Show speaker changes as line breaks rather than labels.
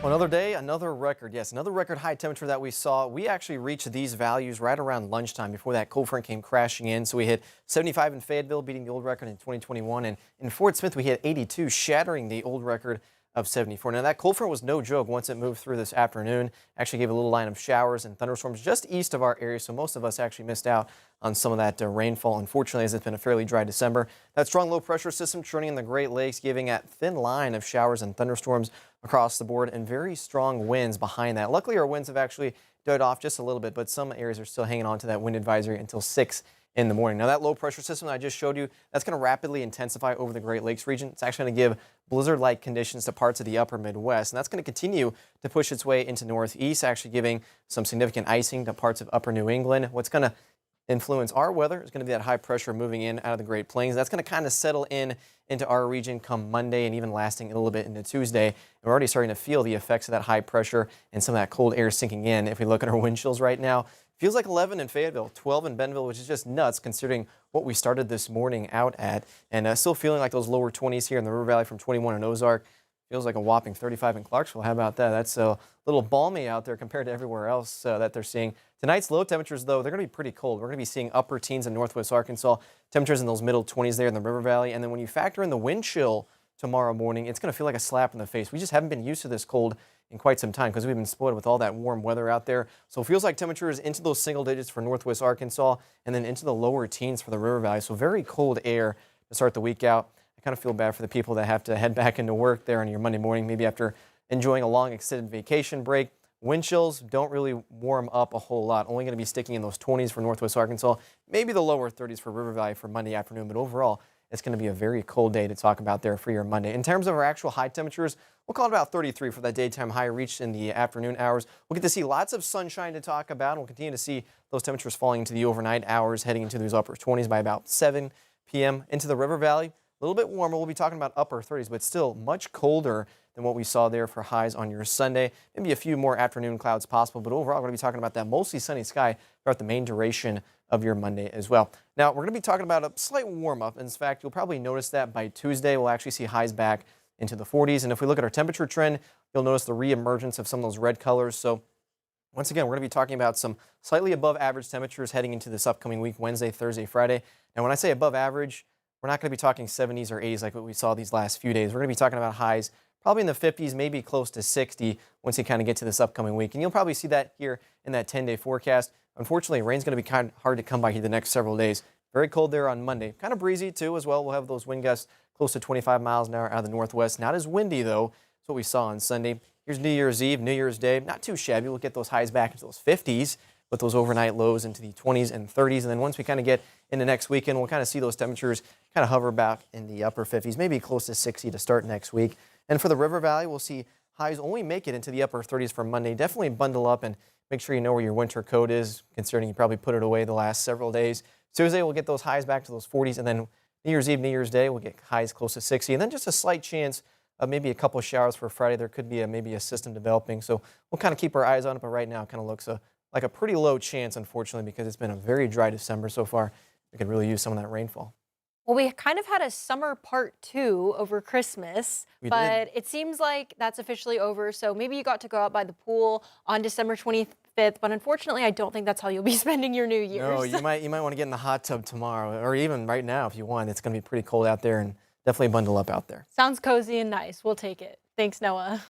Well, another day, another record. Yes, another record high temperature that we saw. We actually reached these values right around lunchtime before that cold front came crashing in. So we hit 75 in Fayetteville, beating the old record in 2021. And in Fort Smith, we hit 82, shattering the old record of 74. Now, that cold front was no joke once it moved through this afternoon. Actually gave a little line of showers and thunderstorms just east of our area, so most of us actually missed out on some of that rainfall, unfortunately, as it's been a fairly dry December. That strong low pressure system churning in the Great Lakes, giving that thin line of showers and thunderstorms across the board, and very strong winds behind that. Luckily, our winds have actually died off just a little bit, but some areas are still hanging on to that wind advisory until 6 in the morning. Now, that low pressure system that I just showed you, that's going to rapidly intensify over the Great Lakes region. It's actually going to give blizzard-like conditions to parts of the upper Midwest, and that's going to continue to push its way into northeast, actually giving some significant icing to parts of upper New England. What's going to influence our weather is going to be that high pressure moving in out of the Great Plains. That's going to kind of settle in into our region come Monday and even lasting a little bit into Tuesday. And we're already starting to feel the effects of that high pressure and some of that cold air sinking in. If we look at our wind chills right now, feels like 11 in Fayetteville, 12 in Bentonville, which is just nuts considering what we started this morning out at. And still feeling like those lower 20s here in the River Valley from 21 in Ozark. Feels like a whopping 35 in Clarksville. How about that? That's a little balmy out there compared to everywhere else that they're seeing. Tonight's low temperatures, though, they're going to be pretty cold. We're going to be seeing upper teens in northwest Arkansas, temperatures in those middle 20s there in the River Valley. And then when you factor in the wind chill tomorrow morning, it's going to feel like a slap in the face. We just haven't been used to this cold in quite some time because we've been spoiled with all that warm weather out there. So it feels like temperatures into those single digits for northwest Arkansas and then into the lower teens for the River Valley. So very cold air to start the week out. I kind of feel bad for the people that have to head back into work there on your Monday morning, maybe after enjoying a long extended vacation break. Wind chills don't really warm up a whole lot. Only going to be sticking in those 20s for northwest Arkansas, maybe the lower 30s for River Valley for Monday afternoon. But overall, it's going to be a very cold day to talk about there for your Monday. In terms of our actual high temperatures, we'll call it about 33 for that daytime high reached in the afternoon hours. We'll get to see lots of sunshine to talk about, and we'll continue to see those temperatures falling into the overnight hours, heading into those upper 20s by about 7 p.m. Into the River Valley, a little bit warmer. We'll be talking about upper 30s, but still much colder than what we saw there for highs on your Sunday. Maybe a few more afternoon clouds possible, but overall, we're going to be talking about that mostly sunny sky throughout the main duration of your Monday as well. Now, we're going to be talking about a slight warm-up. In fact, you'll probably notice that by Tuesday, we'll actually see highs back into the 40s. And if we look at our temperature trend, you'll notice the reemergence of some of those red colors. So once again, we're going to be talking about some slightly above average temperatures heading into this upcoming week, Wednesday, Thursday, Friday. Now, when I say above average, we're not going to be talking 70s or 80s like what we saw these last few days. We're going to be talking about highs probably in the 50s, maybe close to 60 once you kind of get to this upcoming week. And you'll probably see that here in that 10-day forecast. Unfortunately, rain's going to be kind of hard to come by here the next several days. Very cold there on Monday. Kind of breezy, too, as well. We'll have those wind gusts close to 25 miles an hour out of the northwest. Not as windy, though. That's what we saw on Sunday. Here's New Year's Eve, New Year's Day. Not too shabby. We'll get those highs back into those 50s with those overnight lows into the 20s and 30s. And then once we kind of get into next weekend, we'll kind of see those temperatures kind of hover back in the upper 50s, maybe close to 60 to start next week. And for the River Valley, we'll see highs only make it into the upper 30s for Monday. Definitely bundle up and make sure you know where your winter coat is, considering you probably put it away the last several days. Tuesday, we'll get those highs back to those 40s, and then New Year's Eve, New Year's Day, we'll get highs close to 60, and then just a slight chance of maybe a couple of showers for Friday. There could be maybe a system developing, so we'll kind of keep our eyes on it, but right now it kind of looks like a pretty low chance, unfortunately, because it's been a very dry December so far. We could really use some of that rainfall.
Well, we kind of had a summer part 2 over Christmas, but it seems like that's officially over. So maybe you got to go out by the pool on December 25th, but unfortunately, I don't think that's how you'll be spending your New Year's.
No, you might want to get in the hot tub tomorrow, or even right now if you want. It's going to be pretty cold out there, and definitely bundle up out there.
Sounds cozy and nice. We'll take it. Thanks, Noah.